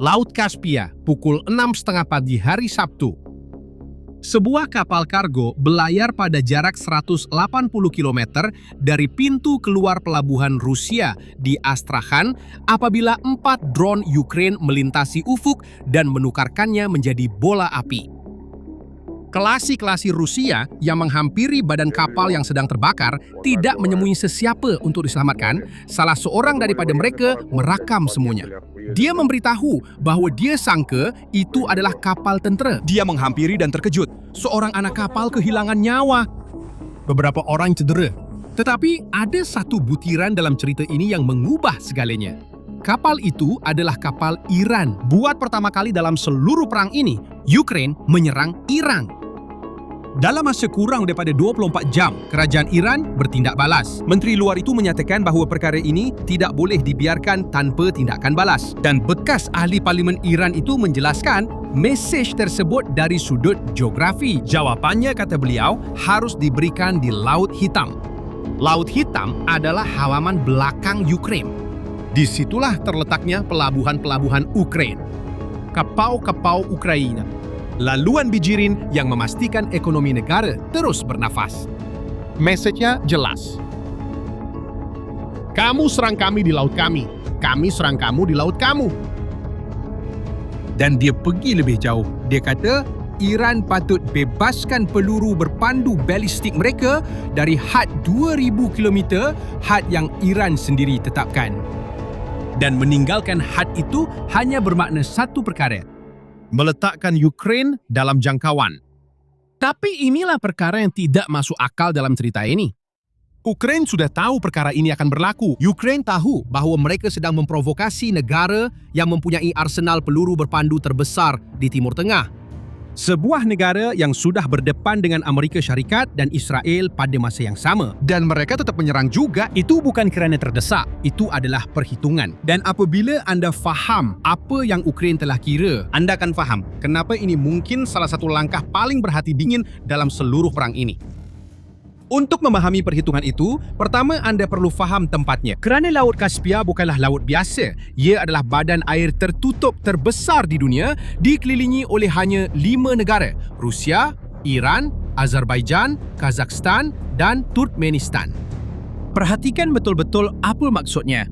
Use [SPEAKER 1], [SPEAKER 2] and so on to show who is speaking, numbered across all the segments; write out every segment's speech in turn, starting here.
[SPEAKER 1] Laut Kaspia, pukul 6.30 pagi hari Sabtu. Sebuah kapal kargo belayar pada jarak 180 km dari pintu keluar pelabuhan Rusia di Astrakhan apabila 4 drone Ukraine melintasi ufuk dan menukarkannya menjadi bola api. Klasi-klasi Rusia yang menghampiri badan kapal yang sedang terbakar tidak menemui sesiapa untuk diselamatkan. Salah seorang daripada mereka merakam semuanya. Dia memberitahu bahwa dia sangka itu adalah kapal tentera. Dia menghampiri dan terkejut. Seorang anak kapal kehilangan nyawa. Beberapa orang cedera. Tetapi ada satu butiran dalam cerita ini yang mengubah segalanya. Kapal itu adalah kapal Iran. Buat pertama kali dalam seluruh perang ini, Ukraine menyerang Iran. Dalam masa kurang daripada 24 jam, kerajaan Iran bertindak balas. Menteri Luar itu menyatakan bahawa perkara ini tidak boleh dibiarkan tanpa tindakan balas. Dan bekas ahli parlimen Iran itu menjelaskan mesej tersebut dari sudut geografi. Jawapannya, kata beliau, harus diberikan di Laut Hitam. Laut Hitam adalah halaman belakang Ukraine. Disitulah terletaknya pelabuhan-pelabuhan Ukraine. Kapau-kapau Ukraina. Laluan bijirin yang memastikan ekonomi negara terus bernafas. Mesejnya jelas. Kamu serang kami di laut kami serang kamu di laut kamu. Dan dia pergi lebih jauh. Dia kata, Iran patut bebaskan peluru berpandu balistik mereka dari had 2,000 km, had yang Iran sendiri tetapkan. Dan meninggalkan had itu hanya bermakna satu perkara, meletakkan Ukraine dalam jangkauan. Tapi inilah perkara yang tidak masuk akal dalam cerita ini. Ukraine sudah tahu perkara ini akan berlaku. Ukraine tahu bahawa mereka sedang memprovokasi negara yang mempunyai arsenal peluru berpandu terbesar di Timur Tengah. Sebuah negara yang sudah berdepan dengan Amerika Syarikat dan Israel pada masa yang sama. Dan mereka tetap menyerang juga. Itu bukan kerana terdesak. Itu adalah perhitungan. Dan apabila anda faham apa yang Ukraine telah kira, anda akan faham kenapa ini mungkin salah satu langkah paling berhati dingin dalam seluruh perang ini. Untuk memahami perhitungan itu, pertama anda perlu faham tempatnya. Kerana Laut Kaspia bukanlah laut biasa. Ia adalah badan air tertutup terbesar di dunia, dikelilingi oleh hanya 5 negara: Rusia, Iran, Azerbaijan, Kazakhstan dan Turkmenistan. Perhatikan betul-betul apa maksudnya.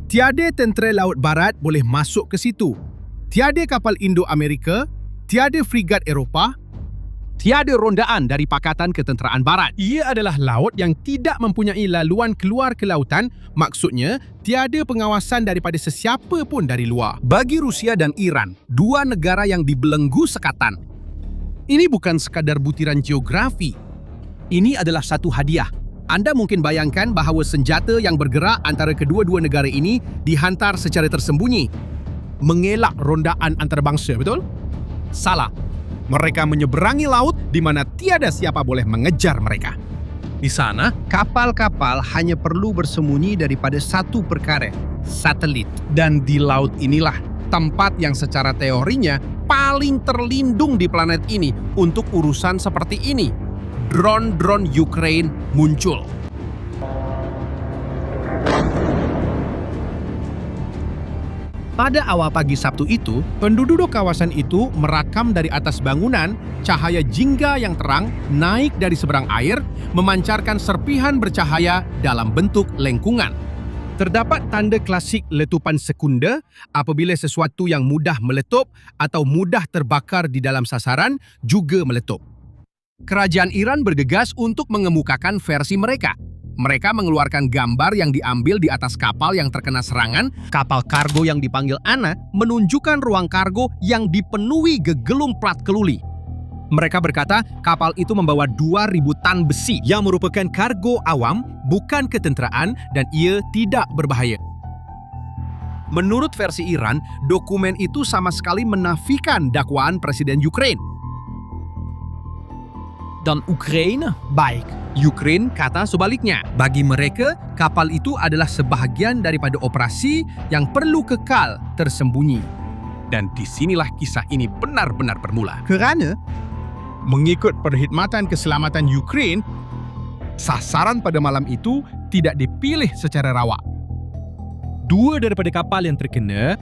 [SPEAKER 1] Tiada tentera Laut Barat boleh masuk ke situ. Tiada kapal Indo-Amerika, tiada frigat Eropah, tiada rondaan dari Pakatan Ketenteraan Barat. Ia adalah laut yang tidak mempunyai laluan keluar ke lautan, maksudnya tiada pengawasan daripada sesiapa pun dari luar. Bagi Rusia dan Iran, dua negara yang dibelenggu sekatan, ini bukan sekadar butiran geografi. Ini adalah satu hadiah. Anda mungkin bayangkan bahawa senjata yang bergerak antara kedua-dua negara ini dihantar secara tersembunyi, mengelak rondaan antarabangsa, betul? Salah. Mereka menyeberangi laut di mana tiada siapa boleh mengejar mereka. Di sana, kapal-kapal hanya perlu bersembunyi daripada satu perkara, satelit. Dan di laut inilah tempat yang secara teorinya paling terlindung di planet ini untuk urusan seperti ini. Drone-drone Ukraine muncul. Pada awal pagi Sabtu itu, penduduk kawasan itu merakam dari atas bangunan cahaya jingga yang terang naik dari seberang air, memancarkan serpihan bercahaya dalam bentuk lengkungan. Terdapat tanda klasik letupan sekunda apabila sesuatu yang mudah meletup atau mudah terbakar di dalam sasaran juga meletup. Kerajaan Iran bergegas untuk mengemukakan versi mereka. Mereka mengeluarkan gambar yang diambil di atas kapal yang terkena serangan. Kapal kargo yang dipanggil Anna menunjukkan ruang kargo yang dipenuhi gegelung plat keluli. Mereka berkata kapal itu membawa 2,000 tan besi yang merupakan kargo awam, bukan ketenteraan, dan ia tidak berbahaya. Menurut versi Iran, dokumen itu sama sekali menafikan dakwaan Presiden Ukraine. Dan Ukraine baik. Ukraine kata sebaliknya. Bagi mereka, kapal itu adalah sebahagian daripada operasi yang perlu kekal tersembunyi. Dan disinilah kisah ini benar-benar bermula. Kerana, mengikut perkhidmatan keselamatan Ukraine, sasaran pada malam itu tidak dipilih secara rawak. 2 daripada kapal yang terkena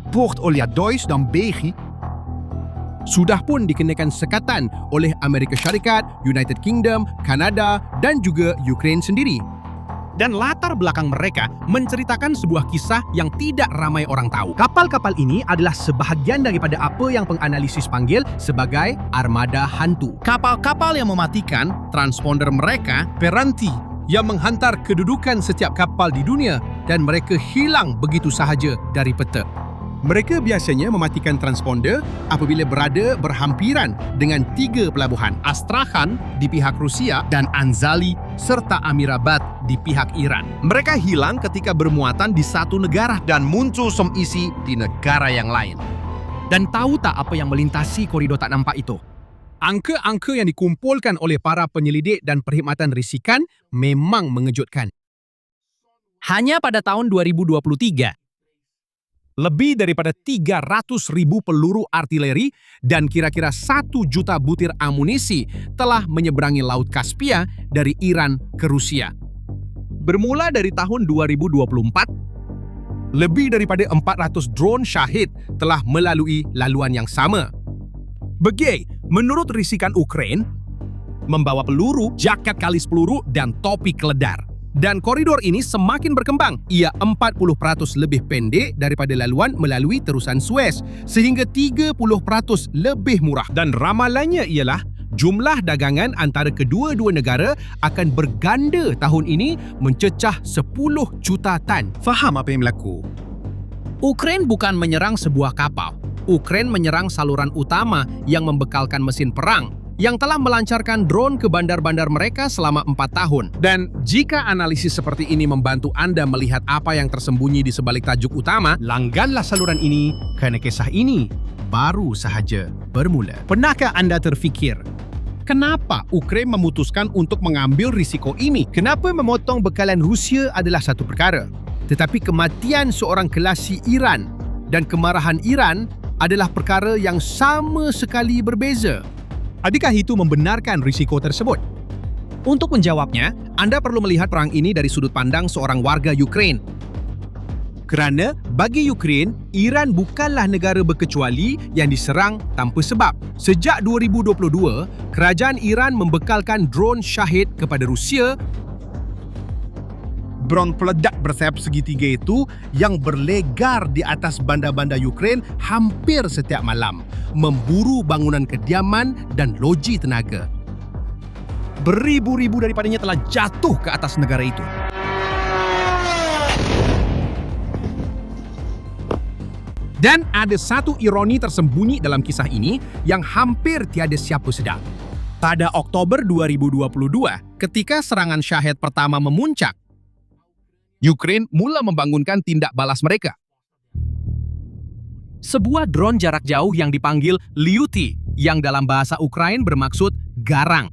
[SPEAKER 2] Port Oliadois dan België
[SPEAKER 1] sudah pun dikenakan sekatan oleh Amerika Syarikat, United Kingdom, Kanada dan juga Ukraine sendiri. Dan latar belakang mereka menceritakan sebuah kisah yang tidak ramai orang tahu. Kapal-kapal ini adalah sebahagian daripada apa yang penganalisis panggil sebagai armada hantu. Kapal-kapal yang mematikan transponder mereka peranti yang menghantar kedudukan setiap kapal di dunia dan mereka hilang begitu sahaja dari peta. Mereka biasanya mematikan transponder apabila berada berhampiran dengan 3 pelabuhan, Astrakhan di pihak Rusia dan Anzali serta Amirabad di pihak Iran. Mereka hilang ketika bermuatan di satu negara dan muncul semisi di negara yang lain. Dan tahu tak apa yang melintasi koridor tak nampak itu? Angka-angka yang dikumpulkan oleh para penyelidik dan perkhidmatan risikan memang mengejutkan. Hanya pada tahun 2023, lebih daripada 300,000 peluru artileri dan kira-kira 1 juta butir amunisi telah menyeberangi Laut Kaspia dari Iran ke Rusia. Bermula dari tahun 2024, lebih daripada 400 drone Shahid telah melalui laluan yang sama. Menurut risikan Ukraine, membawa peluru, jaket kalis peluru, dan topi keledar. Dan koridor ini semakin berkembang. Ia 40% lebih pendek daripada laluan melalui terusan Suez, sehingga 30% lebih murah. Dan ramalannya ialah jumlah dagangan antara kedua-dua negara akan berganda tahun ini mencecah 10 juta tan. Faham apa yang berlaku? Ukraine bukan menyerang sebuah kapal. Ukraine menyerang saluran utama yang membekalkan mesin perang yang telah melancarkan drone ke bandar-bandar mereka selama 4 tahun. Dan jika analisis seperti ini membantu Anda melihat apa yang tersembunyi di sebalik tajuk utama, langganlah saluran ini kerana kisah ini baru sahaja bermula. Pernahkah Anda terfikir, kenapa Ukraine memutuskan untuk mengambil risiko ini? Kenapa memotong bekalan Rusia adalah satu perkara, tetapi kematian seorang kelasi Iran dan kemarahan Iran adalah perkara yang sama sekali berbeza? Adakah itu membenarkan risiko tersebut? Untuk menjawabnya, Anda perlu melihat perang ini dari sudut pandang seorang warga Ukraine. Kerana bagi Ukraine, Iran bukanlah negara berkecuali yang diserang tanpa sebab. Sejak 2022, kerajaan Iran membekalkan drone Shahid kepada Rusia.
[SPEAKER 2] drone peledak bersayap segitiga itu yang berlegar di atas bandar-bandar Ukraine hampir setiap malam, memburu bangunan kediaman dan loji tenaga. Beribu-ribu daripadanya telah jatuh ke atas negara itu. Dan ada satu ironi tersembunyi dalam kisah ini yang hampir tiada siapa sedar. Pada Oktober 2022, ketika serangan Shahid pertama memuncak, Ukraine mula membangunkan tindak balas mereka. Sebuah drone jarak jauh yang dipanggil Lyuty, yang dalam bahasa Ukraine bermaksud garang.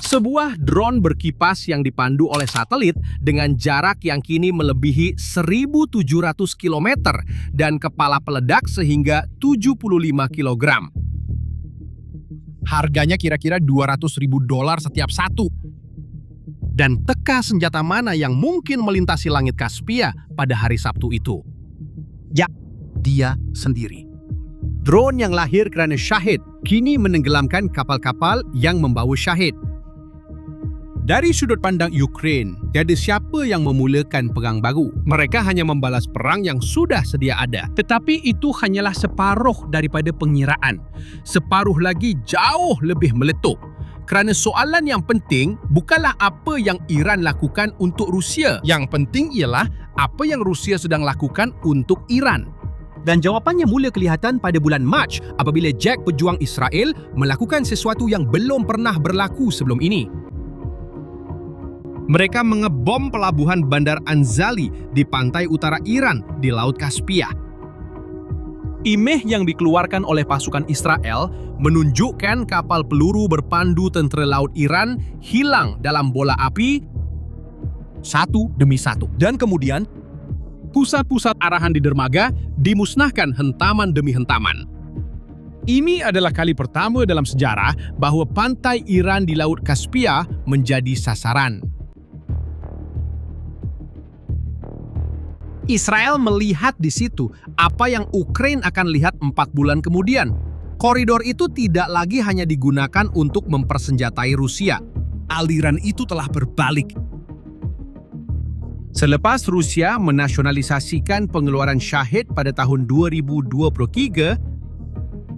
[SPEAKER 2] Sebuah drone berkipas yang dipandu oleh satelit dengan jarak yang kini melebihi 1.700 km dan kepala peledak sehingga 75 kg. Harganya kira-kira $200.000 setiap satu. Dan teka senjata mana yang mungkin melintasi langit Kaspia pada hari Sabtu itu? Ya, dia sendiri. Drone yang lahir kerana Shahid kini menenggelamkan kapal-kapal yang membawa Shahid. Dari sudut pandang Ukraine, tiada siapa yang memulakan perang baru. Mereka hanya membalas perang yang sudah sedia ada. Tetapi itu hanyalah separuh daripada pengiraan. Separuh lagi jauh lebih meletup. Kerana soalan yang penting bukanlah apa yang Iran lakukan untuk Rusia. Yang penting ialah apa yang Rusia sedang lakukan untuk Iran. Dan jawapannya mula kelihatan pada bulan Mac apabila Jack pejuang Israel melakukan sesuatu yang belum pernah berlaku sebelum ini. Mereka mengebom pelabuhan Bandar Anzali di pantai utara Iran di Laut Kaspia. Imej yang dikeluarkan oleh pasukan Israel menunjukkan kapal peluru berpandu tentera laut Iran hilang dalam bola api satu demi satu. Dan kemudian, pusat-pusat arahan di dermaga dimusnahkan hentaman demi hentaman. Ini adalah kali pertama dalam sejarah bahawa pantai Iran di Laut Kaspia menjadi sasaran. Israel melihat di situ apa yang Ukraina akan lihat 4 bulan kemudian. Koridor itu tidak lagi hanya digunakan untuk mempersenjatai Rusia. Aliran itu telah berbalik.
[SPEAKER 1] Selepas Rusia menasionalisasikan pengeluaran Shahed pada tahun 2023,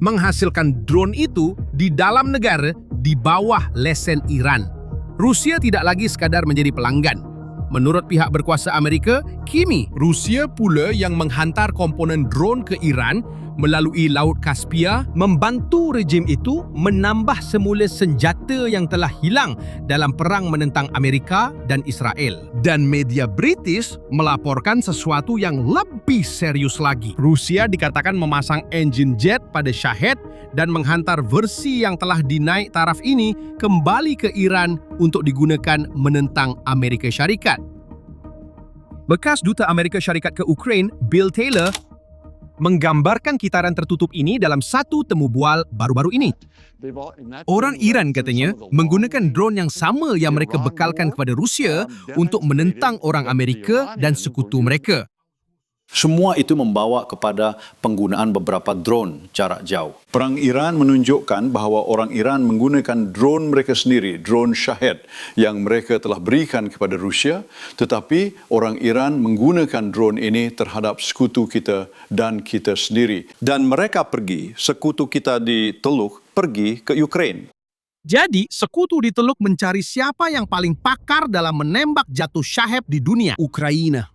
[SPEAKER 2] Menghasilkan drone itu di dalam negara di bawah lesen Iran. Rusia tidak lagi sekadar menjadi pelanggan. Menurut pihak berkuasa Amerika, kini Rusia pula yang menghantar komponen drone ke Iran melalui Laut Kaspia,
[SPEAKER 1] membantu rejim itu menambah semula senjata yang telah hilang dalam perang menentang Amerika dan Israel.
[SPEAKER 2] dan media British melaporkan sesuatu yang lebih serius lagi. Rusia dikatakan memasang enjin jet pada Shahed dan menghantar versi yang telah dinaik taraf ini kembali ke Iran untuk digunakan menentang Amerika Syarikat. Bekas Duta Amerika Syarikat ke Ukraina, Bill Taylor, menggambarkan kitaran tertutup ini dalam satu temu bual baru-baru ini. Orang Iran katanya menggunakan drone yang sama yang mereka bekalkan kepada Rusia untuk menentang orang Amerika dan sekutu mereka.
[SPEAKER 3] Semua itu membawa kepada penggunaan beberapa drone jarak jauh.
[SPEAKER 4] Perang Iran menunjukkan bahawa orang Iran menggunakan drone mereka sendiri, drone Shahed yang mereka telah berikan kepada Rusia, tetapi orang Iran menggunakan drone ini terhadap sekutu kita dan kita sendiri. Dan mereka pergi, sekutu kita di Teluk pergi ke Ukraina.
[SPEAKER 2] Jadi, sekutu di Teluk mencari siapa yang paling pakar dalam menembak jatuh Shahed di dunia, Ukraina.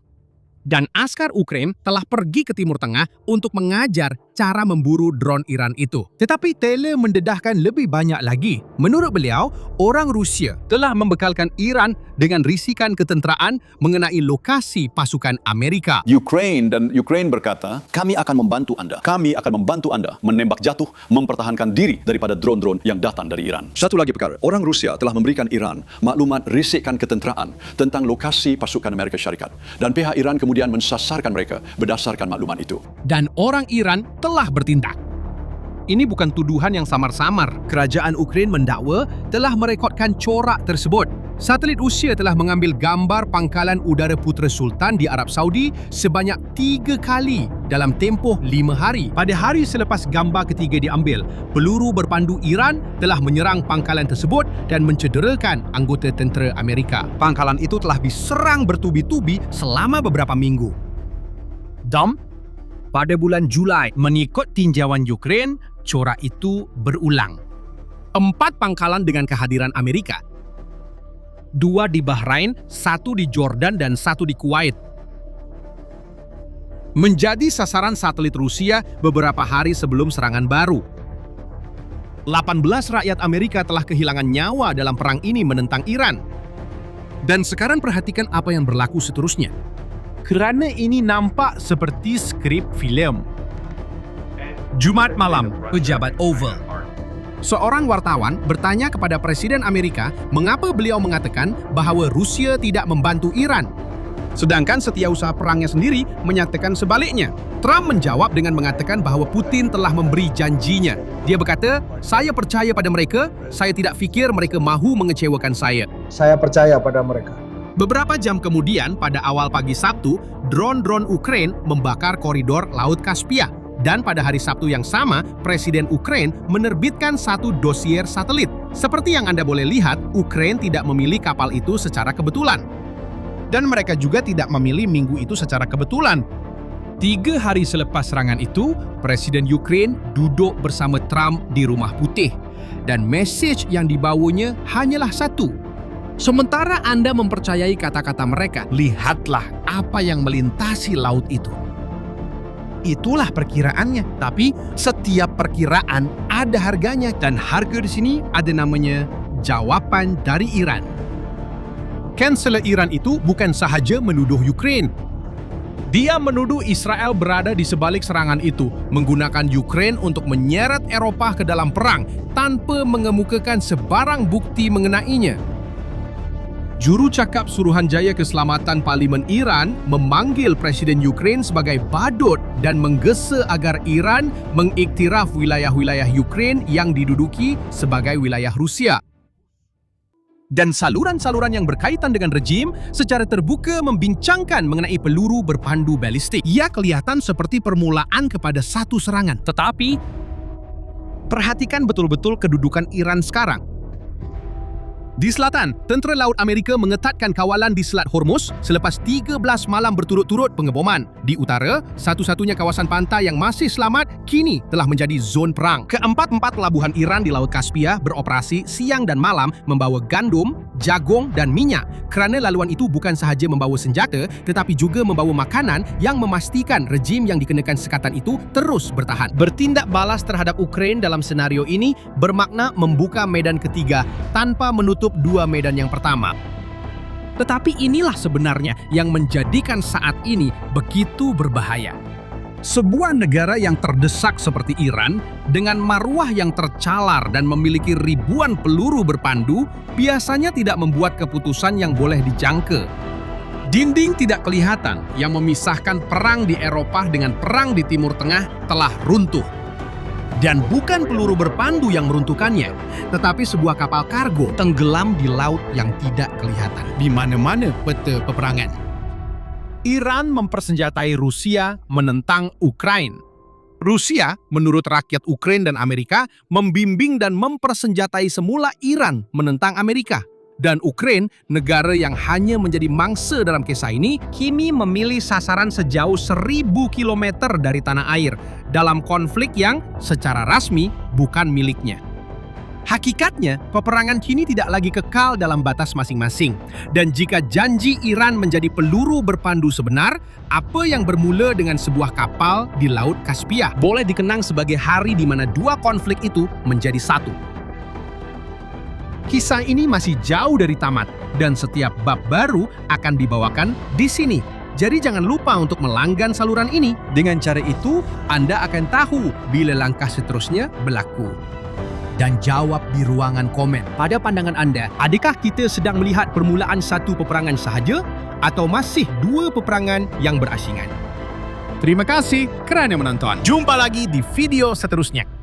[SPEAKER 2] Dan askar Ukraina telah pergi ke Timur Tengah untuk mengajar cara memburu drone Iran itu. Tetapi Taylor mendedahkan lebih banyak lagi. Menurut beliau, orang Rusia telah membekalkan Iran dengan risikan ketenteraan mengenai lokasi pasukan Amerika.
[SPEAKER 3] Ukraina berkata, kami akan membantu Anda. Kami akan membantu Anda menembak jatuh, mempertahankan diri daripada drone-drone yang datang dari Iran. Satu lagi perkara, orang Rusia telah memberikan Iran maklumat risikan ketenteraan tentang lokasi pasukan Amerika Syarikat. Dan pihak Iran kemudian mensasarkan mereka berdasarkan maklumat itu.
[SPEAKER 2] Dan orang Iran telah bertindak. Ini bukan tuduhan yang samar-samar. Kerajaan Ukraina mendakwa telah merekodkan corak tersebut. Satelit Rusia telah mengambil gambar pangkalan udara Putera Sultan di Arab Saudi sebanyak 3 kali dalam tempoh 5 hari. Pada hari selepas gambar ketiga diambil, peluru berpandu Iran telah menyerang pangkalan tersebut dan mencederakan anggota tentera Amerika. Pangkalan itu telah diserang bertubi-tubi selama beberapa minggu. Pada bulan Julai, mengikut tinjauan Ukraina, corak itu berulang. 4 pangkalan dengan kehadiran Amerika. 2 di Bahrain, 1 di Jordan, dan 1 di Kuwait. Menjadi sasaran satelit Rusia beberapa hari sebelum serangan baru. 18 rakyat Amerika telah kehilangan nyawa dalam perang ini menentang Iran. Dan sekarang perhatikan apa yang berlaku seterusnya. Kerana ini nampak seperti skrip film. Jumat malam, pejabat Oval. Seorang wartawan bertanya kepada Presiden Amerika mengapa beliau mengatakan bahawa Rusia tidak membantu Iran. Sedangkan setiausaha perangnya sendiri menyatakan sebaliknya. Trump menjawab dengan mengatakan bahawa Putin telah memberi janjinya. Dia berkata, saya percaya pada mereka, saya tidak fikir mereka mahu mengecewakan saya.
[SPEAKER 5] Saya percaya pada mereka.
[SPEAKER 2] Beberapa jam kemudian, pada awal pagi Sabtu, drone-drone Ukraina membakar koridor Laut Kaspia. Dan pada hari Sabtu yang sama, Presiden Ukraina menerbitkan satu dosier satelit. Seperti yang Anda boleh lihat, Ukraina tidak memilih kapal itu secara kebetulan. Dan mereka juga tidak memilih minggu itu secara kebetulan. 3 hari selepas serangan itu, Presiden Ukraina duduk bersama Trump di Rumah Putih. Dan mesej yang dibawanya hanyalah satu. Sementara Anda mempercayai kata-kata mereka, lihatlah apa yang melintasi laut itu. Itulah perkiraannya. Tapi setiap perkiraan ada harganya. Dan harga di sini ada namanya jawaban dari Iran. Kansler Iran itu bukan sahaja menuduh Ukraina. Dia menuduh Israel berada di sebalik serangan itu, menggunakan Ukraina untuk menyeret Eropah ke dalam perang tanpa mengemukakan sebarang bukti mengenainya. Juru cakap Suruhanjaya Keselamatan Parlimen Iran memanggil Presiden Ukraina sebagai badut dan menggesa agar Iran mengiktiraf wilayah-wilayah Ukraina yang diduduki sebagai wilayah Rusia.
[SPEAKER 1] Dan saluran-saluran yang berkaitan dengan rejim secara terbuka membincangkan mengenai peluru berpandu balistik.
[SPEAKER 2] Ia kelihatan seperti permulaan kepada satu serangan.
[SPEAKER 1] Tetapi,
[SPEAKER 2] Perhatikan betul-betul kedudukan Iran sekarang. Di selatan, tentera laut Amerika mengetatkan kawalan di Selat Hormuz selepas 13 malam berturut-turut pengeboman. Di utara, satu-satunya kawasan pantai yang masih selamat kini telah menjadi zon perang. Keempat-empat pelabuhan Iran di Laut Kaspia beroperasi siang dan malam membawa gandum, jagung dan minyak kerana laluan itu bukan sahaja membawa senjata tetapi juga membawa makanan yang memastikan rejim yang dikenakan sekatan itu terus bertahan. Bertindak balas terhadap Ukraine dalam senario ini bermakna membuka medan ketiga tanpa menutup dua medan yang pertama. Tetapi inilah sebenarnya yang menjadikan saat ini begitu berbahaya. Sebuah negara yang terdesak seperti Iran, dengan maruah yang tercalar dan memiliki ribuan peluru berpandu, biasanya tidak membuat keputusan yang boleh dijangka. Dinding tidak kelihatan yang memisahkan perang di Eropa dengan perang di Timur Tengah telah runtuh. Dan bukan peluru berpandu yang meruntuhkannya, tetapi sebuah kapal kargo tenggelam di laut yang tidak kelihatan. Di mana-mana peta peperangan. Iran mempersenjatai Rusia menentang Ukraina. Rusia, menurut rakyat Ukraina dan Amerika, membimbing dan mempersenjatai semula Iran menentang Amerika. Dan Ukraina, negara yang hanya menjadi mangsa dalam kisah ini, kini memilih sasaran sejauh 1.000 km dari tanah air dalam konflik yang secara rasmi bukan miliknya. Hakikatnya, peperangan kini tidak lagi kekal dalam batas masing-masing. Dan jika janji Iran menjadi peluru berpandu sebenar, apa yang bermula dengan sebuah kapal di Laut Kaspia boleh dikenang sebagai hari di mana dua konflik itu menjadi satu. Kisah ini masih jauh dari tamat dan setiap bab baru akan dibawakan di sini. Jadi jangan lupa untuk melanggan saluran ini. Dengan cara itu, Anda akan tahu bila langkah seterusnya berlaku. Dan jawab di ruangan komen. Pada pandangan Anda, adakah kita sedang melihat permulaan satu peperangan sahaja atau masih dua peperangan yang berasingan? Terima kasih kerana menonton. Jumpa lagi di video seterusnya.